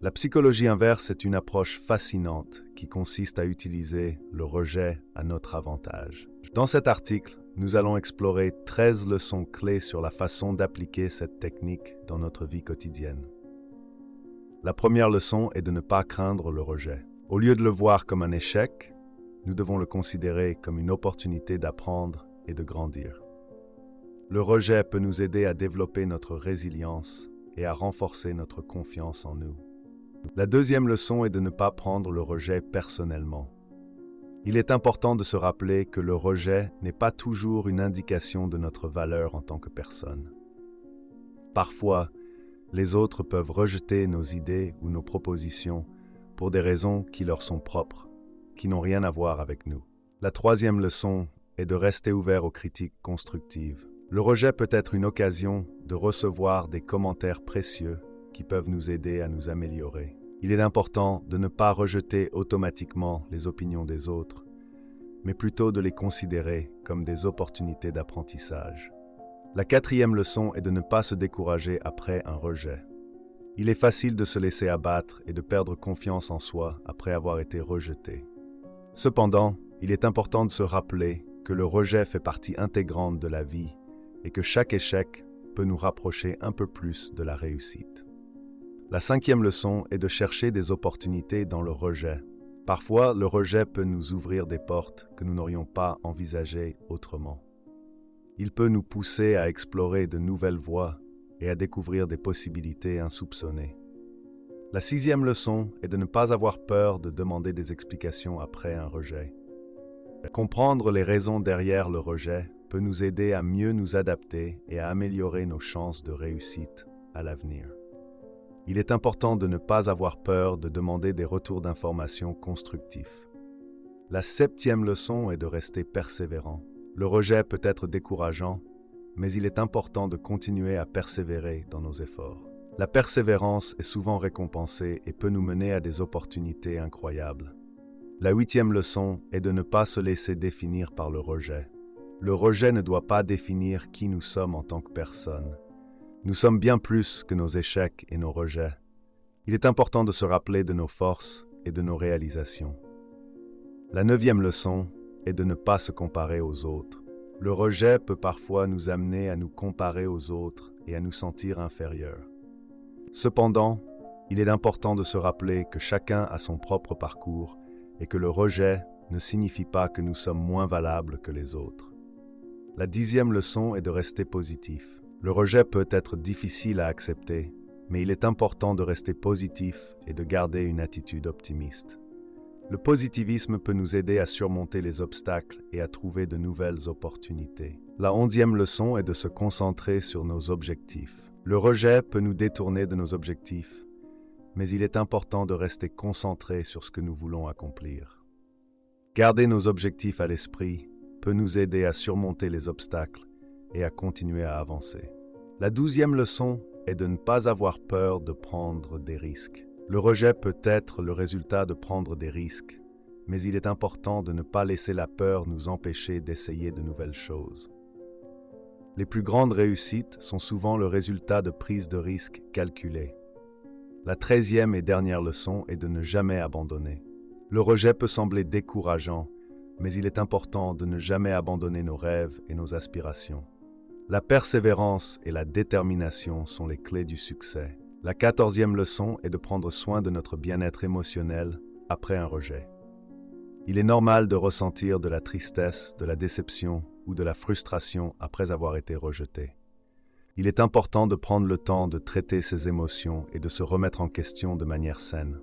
La psychologie inverse est une approche fascinante qui consiste à utiliser le rejet à notre avantage. Dans cet article, nous allons explorer 13 leçons clés sur la façon d'appliquer cette technique dans notre vie quotidienne. La première leçon est de ne pas craindre le rejet. Au lieu de le voir comme un échec, nous devons le considérer comme une opportunité d'apprendre et de grandir. Le rejet peut nous aider à développer notre résilience et à renforcer notre confiance en nous. La deuxième leçon est de ne pas prendre le rejet personnellement. Il est important de se rappeler que le rejet n'est pas toujours une indication de notre valeur en tant que personne. Parfois, les autres peuvent rejeter nos idées ou nos propositions pour des raisons qui leur sont propres, qui n'ont rien à voir avec nous. La troisième leçon est de rester ouvert aux critiques constructives. Le rejet peut être une occasion de recevoir des commentaires précieux qui peuvent nous aider à nous améliorer. Il est important de ne pas rejeter automatiquement les opinions des autres, mais plutôt de les considérer comme des opportunités d'apprentissage. La quatrième leçon est de ne pas se décourager après un rejet. Il est facile de se laisser abattre et de perdre confiance en soi après avoir été rejeté. Cependant, il est important de se rappeler que le rejet fait partie intégrante de la vie et que chaque échec peut nous rapprocher un peu plus de la réussite. La cinquième leçon est de chercher des opportunités dans le rejet. Parfois, le rejet peut nous ouvrir des portes que nous n'aurions pas envisagées autrement. Il peut nous pousser à explorer de nouvelles voies et à découvrir des possibilités insoupçonnées. La sixième leçon est de ne pas avoir peur de demander des explications après un rejet. Comprendre les raisons derrière le rejet peut nous aider à mieux nous adapter et à améliorer nos chances de réussite à l'avenir. Il est important de ne pas avoir peur de demander des retours d'informations constructifs. La septième leçon est de rester persévérant. Le rejet peut être décourageant, mais il est important de continuer à persévérer dans nos efforts. La persévérance est souvent récompensée et peut nous mener à des opportunités incroyables. La huitième leçon est de ne pas se laisser définir par le rejet. Le rejet ne doit pas définir qui nous sommes en tant que personne. Nous sommes bien plus que nos échecs et nos rejets. Il est important de se rappeler de nos forces et de nos réalisations. La neuvième leçon est de ne pas se comparer aux autres. Le rejet peut parfois nous amener à nous comparer aux autres et à nous sentir inférieurs. Cependant, il est important de se rappeler que chacun a son propre parcours et que le rejet ne signifie pas que nous sommes moins valables que les autres. La dixième leçon est de rester positif. Le rejet peut être difficile à accepter, mais il est important de rester positif et de garder une attitude optimiste. Le positivisme peut nous aider à surmonter les obstacles et à trouver de nouvelles opportunités. La 11e leçon est de se concentrer sur nos objectifs. Le rejet peut nous détourner de nos objectifs, mais il est important de rester concentré sur ce que nous voulons accomplir. Garder nos objectifs à l'esprit peut nous aider à surmonter les obstacles et à continuer à avancer. La 12e leçon est de ne pas avoir peur de prendre des risques. Le rejet peut être le résultat de prendre des risques, mais il est important de ne pas laisser la peur nous empêcher d'essayer de nouvelles choses. Les plus grandes réussites sont souvent le résultat de prises de risques calculées. La 13e et dernière leçon est de ne jamais abandonner. Le rejet peut sembler décourageant, mais il est important de ne jamais abandonner nos rêves et nos aspirations. La persévérance et la détermination sont les clés du succès. La 14e leçon est de prendre soin de notre bien-être émotionnel après un rejet. Il est normal de ressentir de la tristesse, de la déception ou de la frustration après avoir été rejeté. Il est important de prendre le temps de traiter ces émotions et de se remettre en question de manière saine.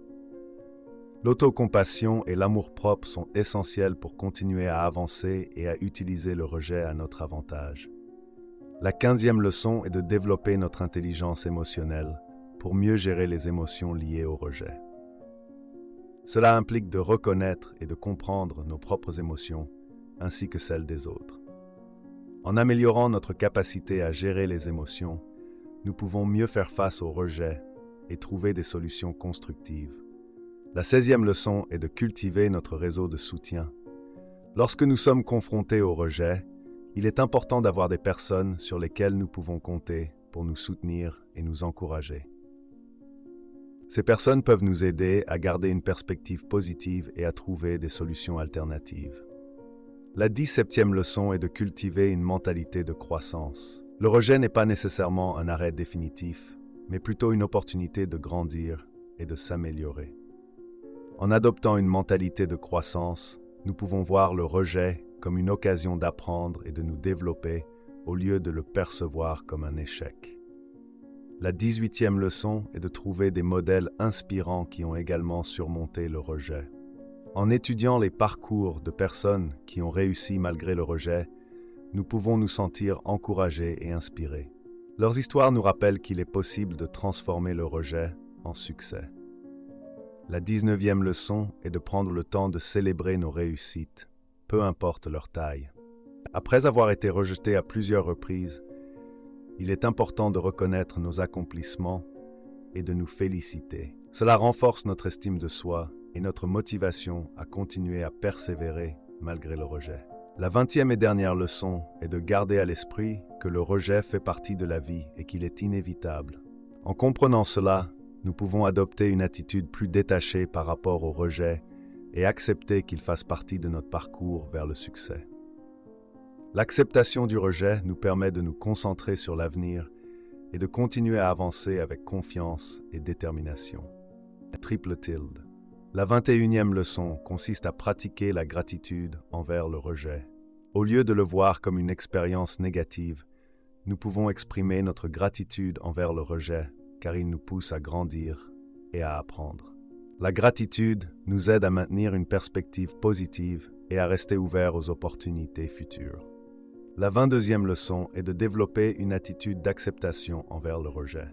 L'autocompassion et l'amour-propre sont essentiels pour continuer à avancer et à utiliser le rejet à notre avantage. La 15e leçon est de développer notre intelligence émotionnelle pour mieux gérer les émotions liées au rejet. Cela implique de reconnaître et de comprendre nos propres émotions ainsi que celles des autres. En améliorant notre capacité à gérer les émotions, nous pouvons mieux faire face au rejet et trouver des solutions constructives. La 16e leçon est de cultiver notre réseau de soutien. Lorsque nous sommes confrontés au rejet, il est important d'avoir des personnes sur lesquelles nous pouvons compter pour nous soutenir et nous encourager. Ces personnes peuvent nous aider à garder une perspective positive et à trouver des solutions alternatives. La 17e leçon est de cultiver une mentalité de croissance. Le rejet n'est pas nécessairement un arrêt définitif, mais plutôt une opportunité de grandir et de s'améliorer. En adoptant une mentalité de croissance, nous pouvons voir le rejet comme une occasion d'apprendre et de nous développer au lieu de le percevoir comme un échec. La 18e leçon est de trouver des modèles inspirants qui ont également surmonté le rejet. En étudiant les parcours de personnes qui ont réussi malgré le rejet, nous pouvons nous sentir encouragés et inspirés. Leurs histoires nous rappellent qu'il est possible de transformer le rejet en succès. La 19e leçon est de prendre le temps de célébrer nos réussites, peu importe leur taille. Après avoir été rejetés à plusieurs reprises, il est important de reconnaître nos accomplissements et de nous féliciter. Cela renforce notre estime de soi et notre motivation à continuer à persévérer malgré le rejet. La 20e et dernière leçon est de garder à l'esprit que le rejet fait partie de la vie et qu'il est inévitable. En comprenant cela, nous pouvons adopter une attitude plus détachée par rapport au rejet et accepter qu'il fasse partie de notre parcours vers le succès. L'acceptation du rejet nous permet de nous concentrer sur l'avenir et de continuer à avancer avec confiance et détermination. Triple tilde. La 21e leçon consiste à pratiquer la gratitude envers le rejet. Au lieu de le voir comme une expérience négative, nous pouvons exprimer notre gratitude envers le rejet car il nous pousse à grandir et à apprendre. La gratitude nous aide à maintenir une perspective positive et à rester ouvert aux opportunités futures. La 22e leçon est de développer une attitude d'acceptation envers le rejet.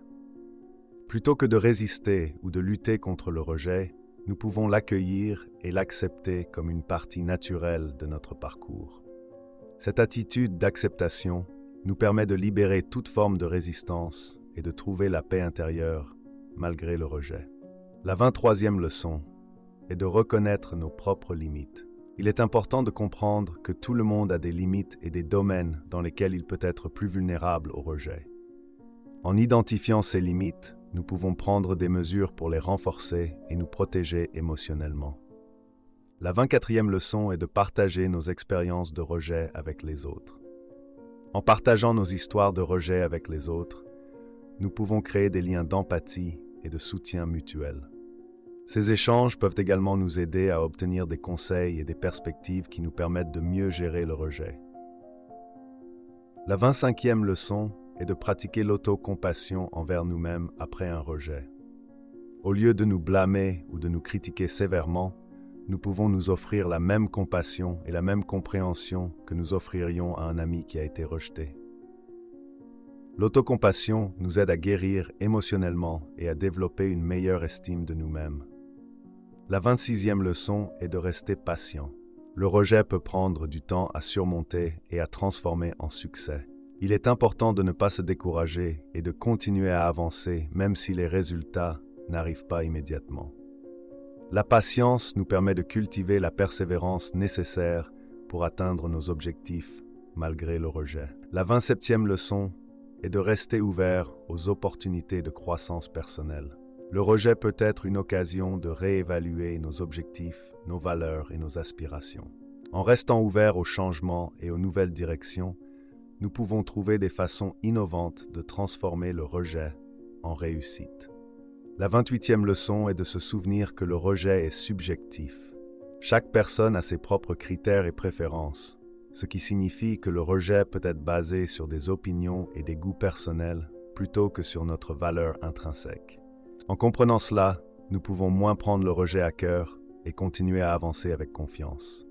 Plutôt que de résister ou de lutter contre le rejet, nous pouvons l'accueillir et l'accepter comme une partie naturelle de notre parcours. Cette attitude d'acceptation nous permet de libérer toute forme de résistance et de trouver la paix intérieure malgré le rejet. La 23e leçon est de reconnaître nos propres limites. Il est important de comprendre que tout le monde a des limites et des domaines dans lesquels il peut être plus vulnérable au rejet. En identifiant ces limites, nous pouvons prendre des mesures pour les renforcer et nous protéger émotionnellement. La 24e leçon est de partager nos expériences de rejet avec les autres. En partageant nos histoires de rejet avec les autres, nous pouvons créer des liens d'empathie et de soutien mutuel. Ces échanges peuvent également nous aider à obtenir des conseils et des perspectives qui nous permettent de mieux gérer le rejet. La 25e leçon est de pratiquer l'autocompassion envers nous-mêmes après un rejet. Au lieu de nous blâmer ou de nous critiquer sévèrement, nous pouvons nous offrir la même compassion et la même compréhension que nous offririons à un ami qui a été rejeté. L'autocompassion nous aide à guérir émotionnellement et à développer une meilleure estime de nous-mêmes. La 26e leçon est de rester patient. Le rejet peut prendre du temps à surmonter et à transformer en succès. Il est important de ne pas se décourager et de continuer à avancer même si les résultats n'arrivent pas immédiatement. La patience nous permet de cultiver la persévérance nécessaire pour atteindre nos objectifs malgré le rejet. La 27e leçon est de rester ouvert aux opportunités de croissance personnelle. Le rejet peut être une occasion de réévaluer nos objectifs, nos valeurs et nos aspirations. En restant ouvert aux changements et aux nouvelles directions, nous pouvons trouver des façons innovantes de transformer le rejet en réussite. La 28e leçon est de se souvenir que le rejet est subjectif. Chaque personne a ses propres critères et préférences, ce qui signifie que le rejet peut être basé sur des opinions et des goûts personnels plutôt que sur notre valeur intrinsèque. En comprenant cela, nous pouvons moins prendre le rejet à cœur et continuer à avancer avec confiance.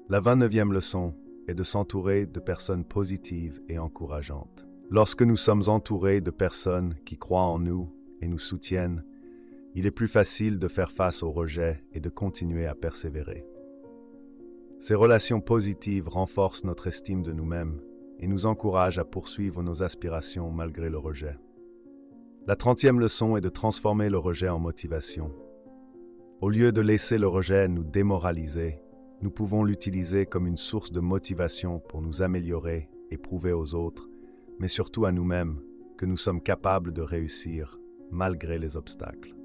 La 29e leçon est de s'entourer de personnes positives et encourageantes. Lorsque nous sommes entourés de personnes qui croient en nous et nous soutiennent, il est plus facile de faire face au rejet et de continuer à persévérer. Ces relations positives renforcent notre estime de nous-mêmes et nous encouragent à poursuivre nos aspirations malgré le rejet. La 30e leçon est de transformer le rejet en motivation. Au lieu de laisser le rejet nous démoraliser, nous pouvons l'utiliser comme une source de motivation pour nous améliorer et prouver aux autres, mais surtout à nous-mêmes, que nous sommes capables de réussir malgré les obstacles.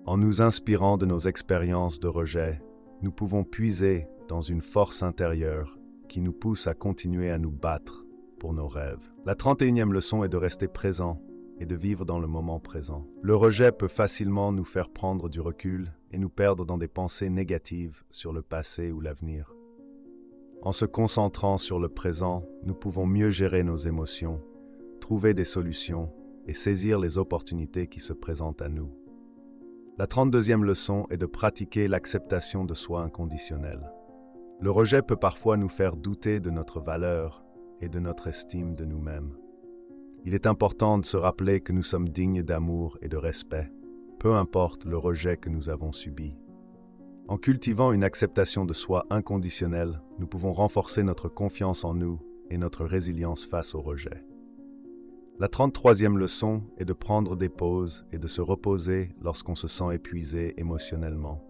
En nous inspirant de nos expériences de rejet, nous pouvons puiser dans une force intérieure qui nous pousse à continuer à nous battre pour nos rêves. La 31e leçon est de rester présent et de vivre dans le moment présent. Le rejet peut facilement nous faire prendre du recul et nous perdre dans des pensées négatives sur le passé ou l'avenir. En se concentrant sur le présent, nous pouvons mieux gérer nos émotions, trouver des solutions et saisir les opportunités qui se présentent à nous. La 32e leçon est de pratiquer l'acceptation de soi inconditionnelle. Le rejet peut parfois nous faire douter de notre valeur et de notre estime de nous-mêmes. Il est important de se rappeler que nous sommes dignes d'amour et de respect, peu importe le rejet que nous avons subi. En cultivant une acceptation de soi inconditionnelle, nous pouvons renforcer notre confiance en nous et notre résilience face au rejet. La 33e leçon est de prendre des pauses et de se reposer lorsqu'on se sent épuisé émotionnellement.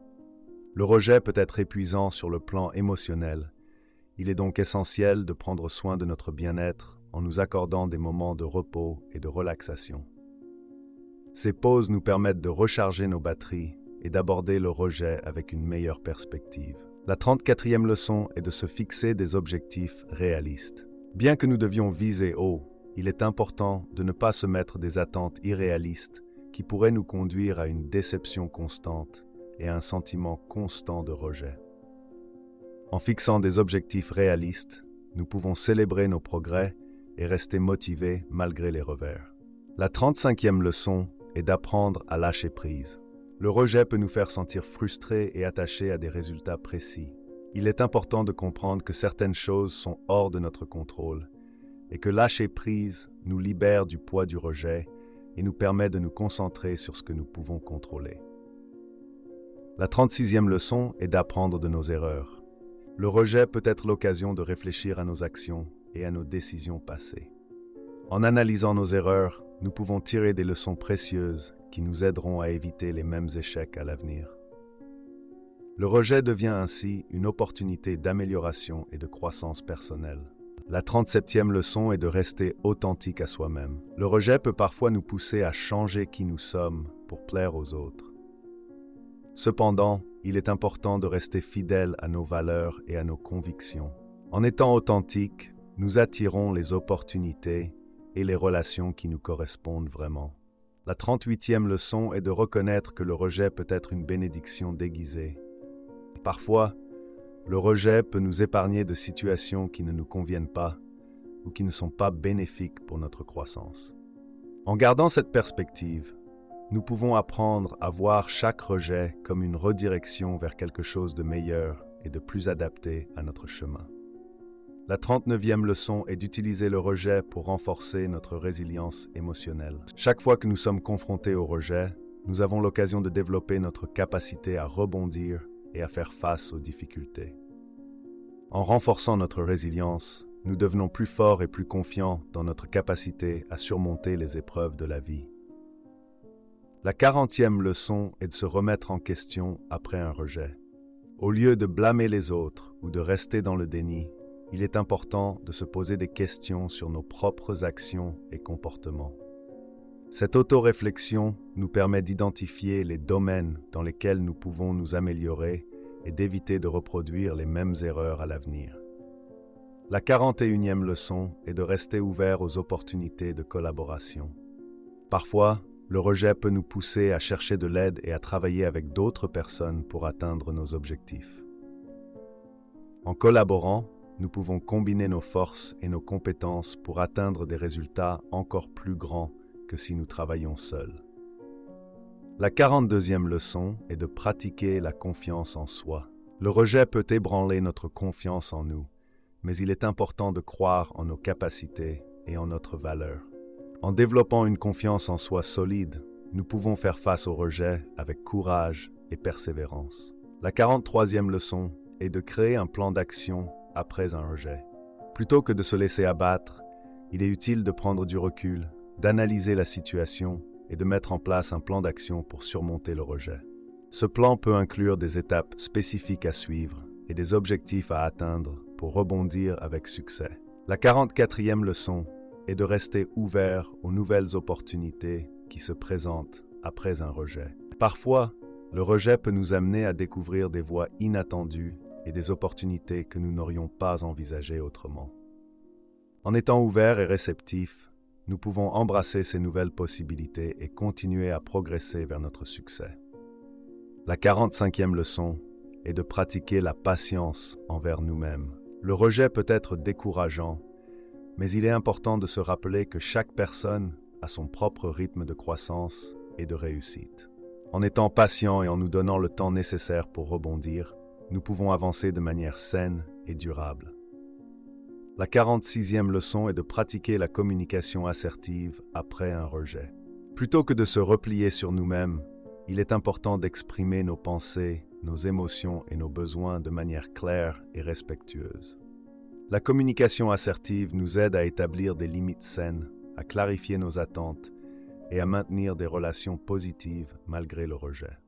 Le rejet peut être épuisant sur le plan émotionnel. Il est donc essentiel de prendre soin de notre bien-être en nous accordant des moments de repos et de relaxation. Ces pauses nous permettent de recharger nos batteries et d'aborder le rejet avec une meilleure perspective. La 34e leçon est de se fixer des objectifs réalistes. Bien que nous devions viser haut, il est important de ne pas se mettre des attentes irréalistes qui pourraient nous conduire à une déception constante et à un sentiment constant de rejet. En fixant des objectifs réalistes, nous pouvons célébrer nos progrès et rester motivés malgré les revers. La 35e leçon est d'apprendre à lâcher prise. Le rejet peut nous faire sentir frustrés et attachés à des résultats précis. Il est important de comprendre que certaines choses sont hors de notre contrôle et que lâcher prise nous libère du poids du rejet et nous permet de nous concentrer sur ce que nous pouvons contrôler. La 36e leçon est d'apprendre de nos erreurs. Le rejet peut être l'occasion de réfléchir à nos actions et à nos décisions passées. En analysant nos erreurs, nous pouvons tirer des leçons précieuses qui nous aideront à éviter les mêmes échecs à l'avenir. Le rejet devient ainsi une opportunité d'amélioration et de croissance personnelle. La 37e leçon est de rester authentique à soi-même. Le rejet peut parfois nous pousser à changer qui nous sommes pour plaire aux autres. Cependant, il est important de rester fidèle à nos valeurs et à nos convictions. En étant authentique, nous attirons les opportunités et les relations qui nous correspondent vraiment. La 38e leçon est de reconnaître que le rejet peut être une bénédiction déguisée. Parfois, le rejet peut nous épargner de situations qui ne nous conviennent pas ou qui ne sont pas bénéfiques pour notre croissance. En gardant cette perspective, nous pouvons apprendre à voir chaque rejet comme une redirection vers quelque chose de meilleur et de plus adapté à notre chemin. La 39e leçon est d'utiliser le rejet pour renforcer notre résilience émotionnelle. Chaque fois que nous sommes confrontés au rejet, nous avons l'occasion de développer notre capacité à rebondir et à faire face aux difficultés. En renforçant notre résilience, nous devenons plus forts et plus confiants dans notre capacité à surmonter les épreuves de la vie. La 40e leçon est de se remettre en question après un rejet. Au lieu de blâmer les autres ou de rester dans le déni, il est important de se poser des questions sur nos propres actions et comportements. Cette autoréflexion nous permet d'identifier les domaines dans lesquels nous pouvons nous améliorer et d'éviter de reproduire les mêmes erreurs à l'avenir. La 41e leçon est de rester ouvert aux opportunités de collaboration. Parfois, le rejet peut nous pousser à chercher de l'aide et à travailler avec d'autres personnes pour atteindre nos objectifs. En collaborant, nous pouvons combiner nos forces et nos compétences pour atteindre des résultats encore plus grands que si nous travaillons seuls. La 42e leçon est de pratiquer la confiance en soi. Le rejet peut ébranler notre confiance en nous, mais il est important de croire en nos capacités et en notre valeur. En développant une confiance en soi solide, nous pouvons faire face au rejet avec courage et persévérance. La 43e leçon est de créer un plan d'action après un rejet. Plutôt que de se laisser abattre, il est utile de prendre du recul, d'analyser la situation et de mettre en place un plan d'action pour surmonter le rejet. Ce plan peut inclure des étapes spécifiques à suivre et des objectifs à atteindre pour rebondir avec succès. La 44e leçon est de rester ouvert aux nouvelles opportunités qui se présentent après un rejet. Parfois, le rejet peut nous amener à découvrir des voies inattendues et des opportunités que nous n'aurions pas envisagées autrement. En étant ouverts et réceptifs, nous pouvons embrasser ces nouvelles possibilités et continuer à progresser vers notre succès. La 45e leçon est de pratiquer la patience envers nous-mêmes. Le rejet peut être décourageant, mais il est important de se rappeler que chaque personne a son propre rythme de croissance et de réussite. En étant patient et en nous donnant le temps nécessaire pour rebondir, nous pouvons avancer de manière saine et durable. La 46e leçon est de pratiquer la communication assertive après un rejet. Plutôt que de se replier sur nous-mêmes, il est important d'exprimer nos pensées, nos émotions et nos besoins de manière claire et respectueuse. La communication assertive nous aide à établir des limites saines, à clarifier nos attentes et à maintenir des relations positives malgré le rejet.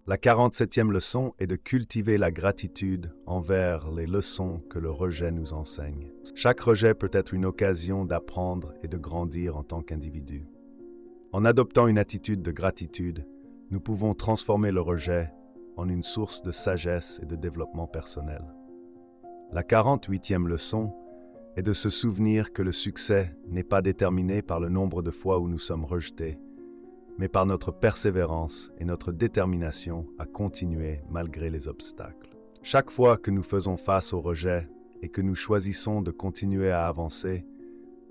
La 47e leçon est de cultiver la gratitude envers les leçons que le rejet nous enseigne. Chaque rejet peut être une occasion d'apprendre et de grandir en tant qu'individu. En adoptant une attitude de gratitude, nous pouvons transformer le rejet en une source de sagesse et de développement personnel. La 48e leçon est de se souvenir que le succès n'est pas déterminé par le nombre de fois où nous sommes rejetés, mais par notre persévérance et notre détermination à continuer malgré les obstacles. Chaque fois que nous faisons face au rejet et que nous choisissons de continuer à avancer,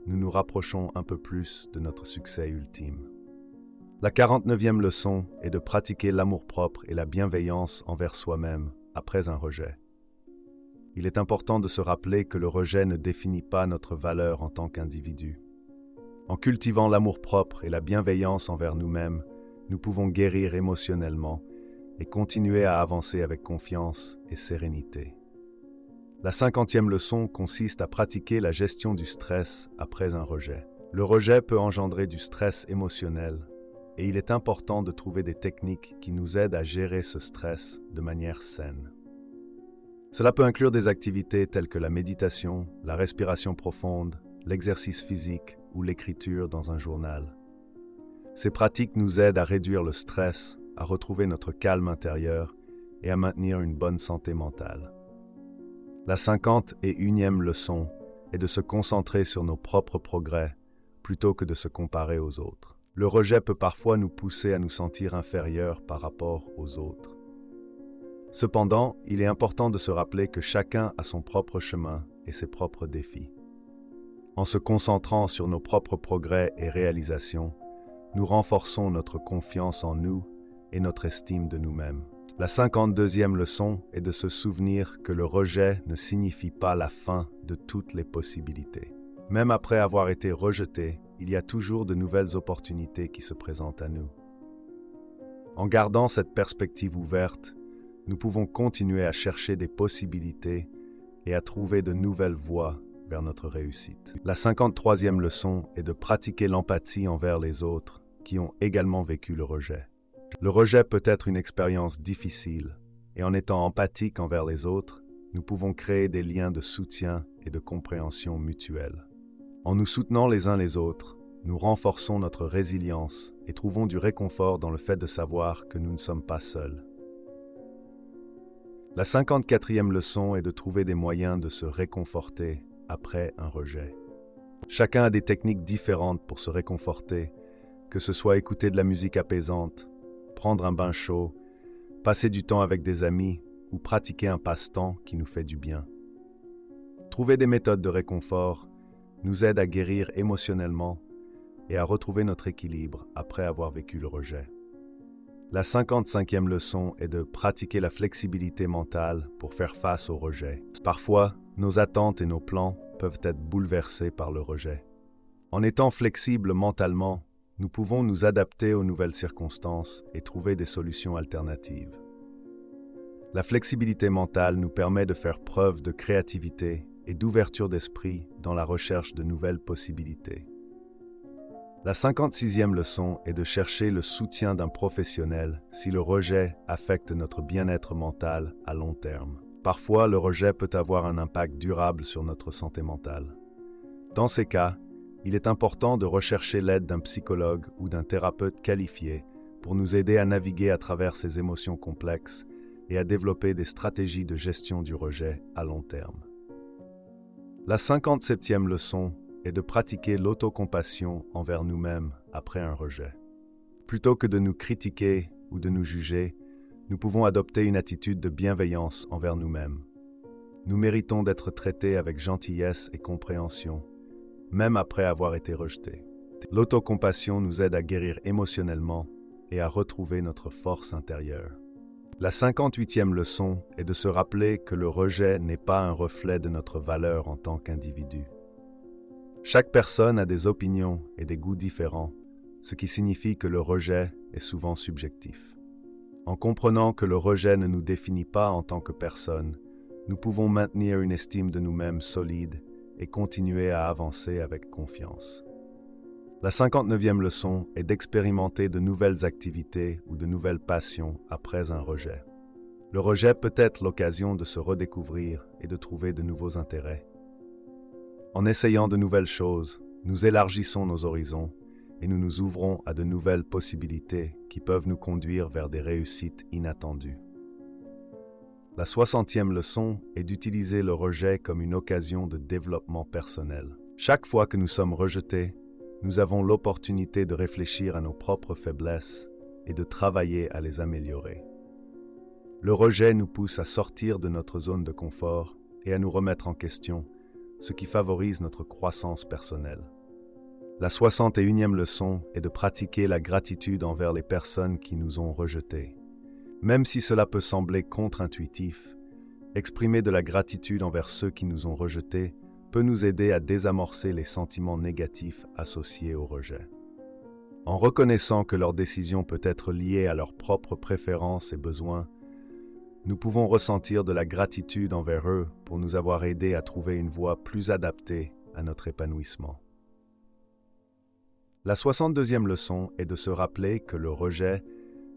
nous nous rapprochons un peu plus de notre succès ultime. La 49e leçon est de pratiquer l'amour-propre et la bienveillance envers soi-même après un rejet. Il est important de se rappeler que le rejet ne définit pas notre valeur en tant qu'individu. En cultivant l'amour-propre et la bienveillance envers nous-mêmes, nous pouvons guérir émotionnellement et continuer à avancer avec confiance et sérénité. La 50e leçon consiste à pratiquer la gestion du stress après un rejet. Le rejet peut engendrer du stress émotionnel et il est important de trouver des techniques qui nous aident à gérer ce stress de manière saine. Cela peut inclure des activités telles que la méditation, la respiration profonde, l'exercice physique ou l'écriture dans un journal. Ces pratiques nous aident à réduire le stress, à retrouver notre calme intérieur et à maintenir une bonne santé mentale. La 51e leçon est de se concentrer sur nos propres progrès plutôt que de se comparer aux autres. Le rejet peut parfois nous pousser à nous sentir inférieurs par rapport aux autres. Cependant, il est important de se rappeler que chacun a son propre chemin et ses propres défis. En se concentrant sur nos propres progrès et réalisations, nous renforçons notre confiance en nous et notre estime de nous-mêmes. La 52e leçon est de se souvenir que le rejet ne signifie pas la fin de toutes les possibilités. Même après avoir été rejeté, il y a toujours de nouvelles opportunités qui se présentent à nous. En gardant cette perspective ouverte, nous pouvons continuer à chercher des possibilités et à trouver de nouvelles voies vers notre réussite. La 53e leçon est de pratiquer l'empathie envers les autres qui ont également vécu le rejet. Le rejet peut être une expérience difficile, et en étant empathique envers les autres, nous pouvons créer des liens de soutien et de compréhension mutuelle. En nous soutenant les uns les autres, nous renforçons notre résilience et trouvons du réconfort dans le fait de savoir que nous ne sommes pas seuls. La 54e leçon est de trouver des moyens de se réconforter après un rejet. Chacun a des techniques différentes pour se réconforter, que ce soit écouter de la musique apaisante, prendre un bain chaud, passer du temps avec des amis ou pratiquer un passe-temps qui nous fait du bien. Trouver des méthodes de réconfort nous aide à guérir émotionnellement et à retrouver notre équilibre après avoir vécu le rejet. La 55e leçon est de pratiquer la flexibilité mentale pour faire face au rejet. Parfois, nos attentes et nos plans peuvent être bouleversés par le rejet. En étant flexibles mentalement, nous pouvons nous adapter aux nouvelles circonstances et trouver des solutions alternatives. La flexibilité mentale nous permet de faire preuve de créativité et d'ouverture d'esprit dans la recherche de nouvelles possibilités. La 56e leçon est de chercher le soutien d'un professionnel si le rejet affecte notre bien-être mental à long terme. Parfois, le rejet peut avoir un impact durable sur notre santé mentale. Dans ces cas, il est important de rechercher l'aide d'un psychologue ou d'un thérapeute qualifié pour nous aider à naviguer à travers ces émotions complexes et à développer des stratégies de gestion du rejet à long terme. La 57e leçon est de pratiquer l'autocompassion envers nous-mêmes après un rejet. Plutôt que de nous critiquer ou de nous juger, nous pouvons adopter une attitude de bienveillance envers nous-mêmes. Nous méritons d'être traités avec gentillesse et compréhension, même après avoir été rejetés. L'autocompassion nous aide à guérir émotionnellement et à retrouver notre force intérieure. La 58e leçon est de se rappeler que le rejet n'est pas un reflet de notre valeur en tant qu'individu. Chaque personne a des opinions et des goûts différents, ce qui signifie que le rejet est souvent subjectif. En comprenant que le rejet ne nous définit pas en tant que personne, nous pouvons maintenir une estime de nous-mêmes solide et continuer à avancer avec confiance. La 59e leçon est d'expérimenter de nouvelles activités ou de nouvelles passions après un rejet. Le rejet peut être l'occasion de se redécouvrir et de trouver de nouveaux intérêts. En essayant de nouvelles choses, nous élargissons nos horizons et nous nous ouvrons à de nouvelles possibilités qui peuvent nous conduire vers des réussites inattendues. La 60e leçon est d'utiliser le rejet comme une occasion de développement personnel. Chaque fois que nous sommes rejetés, nous avons l'opportunité de réfléchir à nos propres faiblesses et de travailler à les améliorer. Le rejet nous pousse à sortir de notre zone de confort et à nous remettre en question, ce qui favorise notre croissance personnelle. La 61e leçon est de pratiquer la gratitude envers les personnes qui nous ont rejetés. Même si cela peut sembler contre-intuitif, exprimer de la gratitude envers ceux qui nous ont rejetés peut nous aider à désamorcer les sentiments négatifs associés au rejet. En reconnaissant que leur décision peut être liée à leurs propres préférences et besoins, nous pouvons ressentir de la gratitude envers eux pour nous avoir aidés à trouver une voie plus adaptée à notre épanouissement. La 62e leçon est de se rappeler que le rejet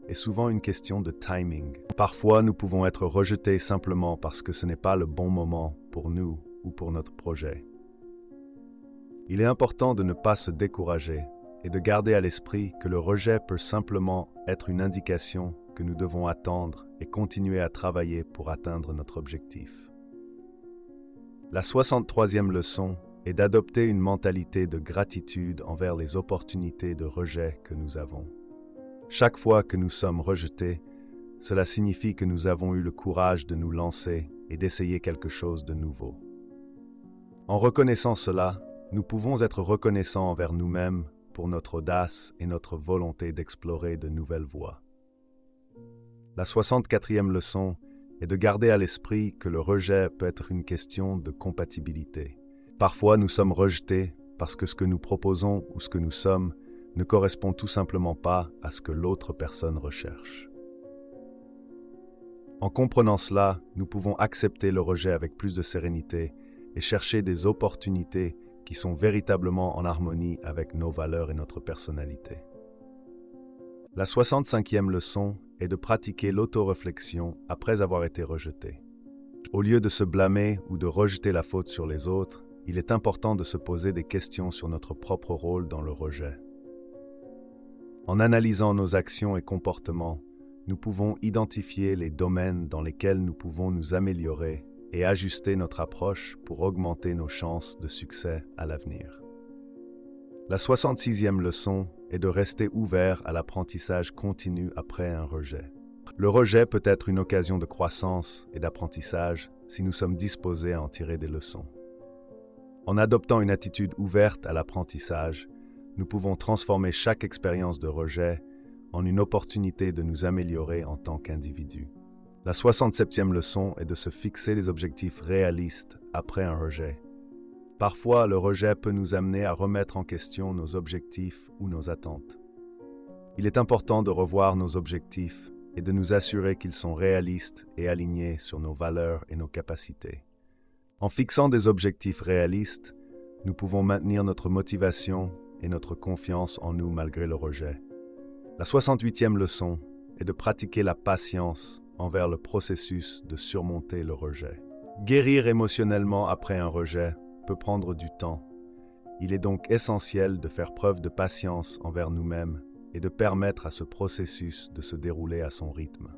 est souvent une question de timing. Parfois, nous pouvons être rejetés simplement parce que ce n'est pas le bon moment pour nous ou pour notre projet. Il est important de ne pas se décourager et de garder à l'esprit que le rejet peut simplement être une indication que nous devons attendre et continuer à travailler pour atteindre notre objectif. La 63e leçon est d'adopter une mentalité de gratitude envers les opportunités de rejet que nous avons. Chaque fois que nous sommes rejetés, cela signifie que nous avons eu le courage de nous lancer et d'essayer quelque chose de nouveau. En reconnaissant cela, nous pouvons être reconnaissants envers nous-mêmes pour notre audace et notre volonté d'explorer de nouvelles voies. La 64e leçon est de garder à l'esprit que le rejet peut être une question de compatibilité. Parfois, nous sommes rejetés parce que ce que nous proposons ou ce que nous sommes ne correspond tout simplement pas à ce que l'autre personne recherche. En comprenant cela, nous pouvons accepter le rejet avec plus de sérénité et chercher des opportunités qui sont véritablement en harmonie avec nos valeurs et notre personnalité. La 65e leçon est de pratiquer l'autoréflexion après avoir été rejeté. Au lieu de se blâmer ou de rejeter la faute sur les autres, il est important de se poser des questions sur notre propre rôle dans le rejet. En analysant nos actions et comportements, nous pouvons identifier les domaines dans lesquels nous pouvons nous améliorer et ajuster notre approche pour augmenter nos chances de succès à l'avenir. La 66e leçon est de rester ouvert à l'apprentissage continu après un rejet. Le rejet peut être une occasion de croissance et d'apprentissage si nous sommes disposés à en tirer des leçons. En adoptant une attitude ouverte à l'apprentissage, nous pouvons transformer chaque expérience de rejet en une opportunité de nous améliorer en tant qu'individu. La 67e leçon est de se fixer des objectifs réalistes après un rejet. Parfois, le rejet peut nous amener à remettre en question nos objectifs ou nos attentes. Il est important de revoir nos objectifs et de nous assurer qu'ils sont réalistes et alignés sur nos valeurs et nos capacités. En fixant des objectifs réalistes, nous pouvons maintenir notre motivation et notre confiance en nous malgré le rejet. La 68e leçon est de pratiquer la patience envers le processus de surmonter le rejet. Guérir émotionnellement après un rejet peut prendre du temps. Il est donc essentiel de faire preuve de patience envers nous-mêmes et de permettre à ce processus de se dérouler à son rythme.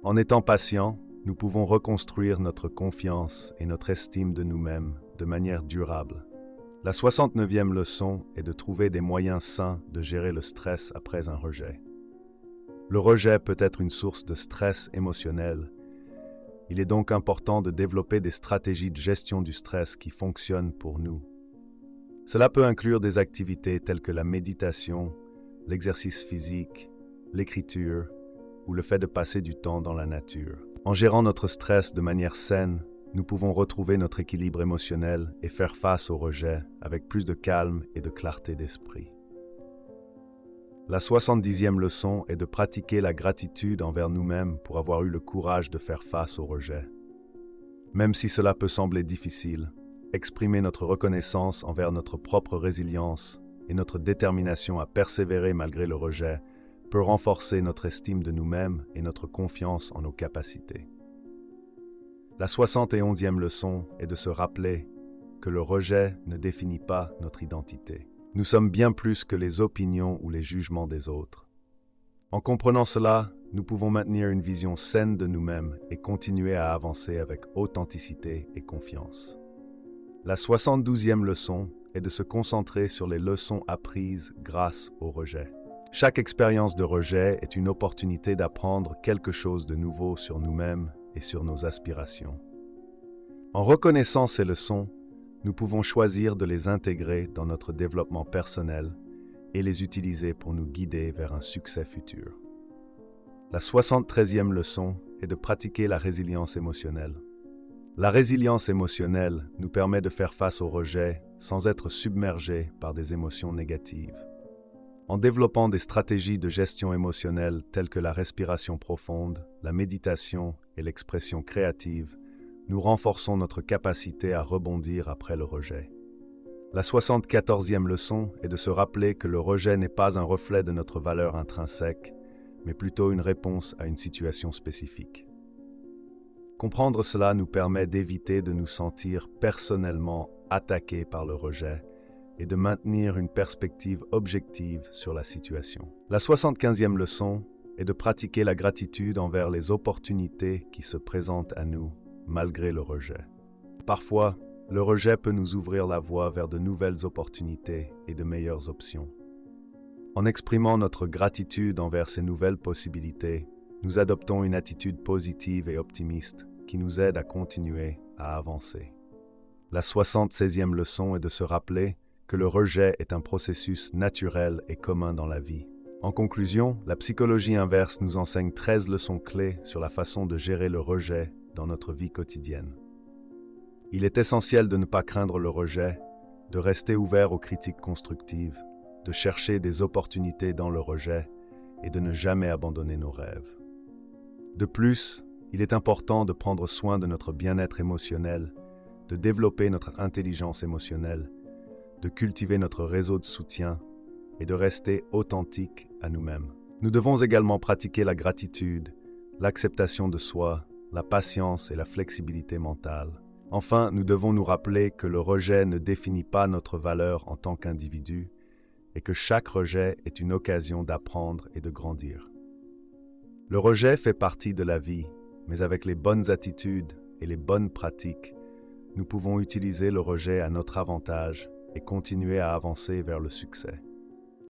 En étant patient, nous pouvons reconstruire notre confiance et notre estime de nous-mêmes de manière durable. La 69e leçon est de trouver des moyens sains de gérer le stress après un rejet. Le rejet peut être une source de stress émotionnel. Il est donc important de développer des stratégies de gestion du stress qui fonctionnent pour nous. Cela peut inclure des activités telles que la méditation, l'exercice physique, l'écriture ou le fait de passer du temps dans la nature. En gérant notre stress de manière saine, nous pouvons retrouver notre équilibre émotionnel et faire face au rejet avec plus de calme et de clarté d'esprit. La 70e leçon est de pratiquer la gratitude envers nous-mêmes pour avoir eu le courage de faire face au rejet. Même si cela peut sembler difficile, exprimer notre reconnaissance envers notre propre résilience et notre détermination à persévérer malgré le rejet peut renforcer notre estime de nous-mêmes et notre confiance en nos capacités. La 71e leçon est de se rappeler que le rejet ne définit pas notre identité. Nous sommes bien plus que les opinions ou les jugements des autres. En comprenant cela, nous pouvons maintenir une vision saine de nous-mêmes et continuer à avancer avec authenticité et confiance. La 72e leçon est de se concentrer sur les leçons apprises grâce au rejet. Chaque expérience de rejet est une opportunité d'apprendre quelque chose de nouveau sur nous-mêmes et sur nos aspirations. En reconnaissant ces leçons, nous pouvons choisir de les intégrer dans notre développement personnel et les utiliser pour nous guider vers un succès futur. La 73e leçon est de pratiquer la résilience émotionnelle. La résilience émotionnelle nous permet de faire face au rejet sans être submergés par des émotions négatives. En développant des stratégies de gestion émotionnelle telles que la respiration profonde, la méditation et l'expression créative, nous renforçons notre capacité à rebondir après le rejet. La 74e leçon est de se rappeler que le rejet n'est pas un reflet de notre valeur intrinsèque, mais plutôt une réponse à une situation spécifique. Comprendre cela nous permet d'éviter de nous sentir personnellement attaqués par le rejet et de maintenir une perspective objective sur la situation. La 75e leçon est de pratiquer la gratitude envers les opportunités qui se présentent à nous malgré le rejet. Parfois, le rejet peut nous ouvrir la voie vers de nouvelles opportunités et de meilleures options. En exprimant notre gratitude envers ces nouvelles possibilités, nous adoptons une attitude positive et optimiste qui nous aide à continuer à avancer. La 76e leçon est de se rappeler que le rejet est un processus naturel et commun dans la vie. En conclusion, la psychologie inverse nous enseigne 13 leçons clés sur la façon de gérer le rejet dans notre vie quotidienne. Il est essentiel de ne pas craindre le rejet, de rester ouvert aux critiques constructives, de chercher des opportunités dans le rejet et de ne jamais abandonner nos rêves. De plus, il est important de prendre soin de notre bien-être émotionnel, de développer notre intelligence émotionnelle, de cultiver notre réseau de soutien et de rester authentique à nous-mêmes. Nous devons également pratiquer la gratitude, l'acceptation de soi, la patience et la flexibilité mentale. Enfin, nous devons nous rappeler que le rejet ne définit pas notre valeur en tant qu'individu et que chaque rejet est une occasion d'apprendre et de grandir. Le rejet fait partie de la vie, mais avec les bonnes attitudes et les bonnes pratiques, nous pouvons utiliser le rejet à notre avantage et continuer à avancer vers le succès.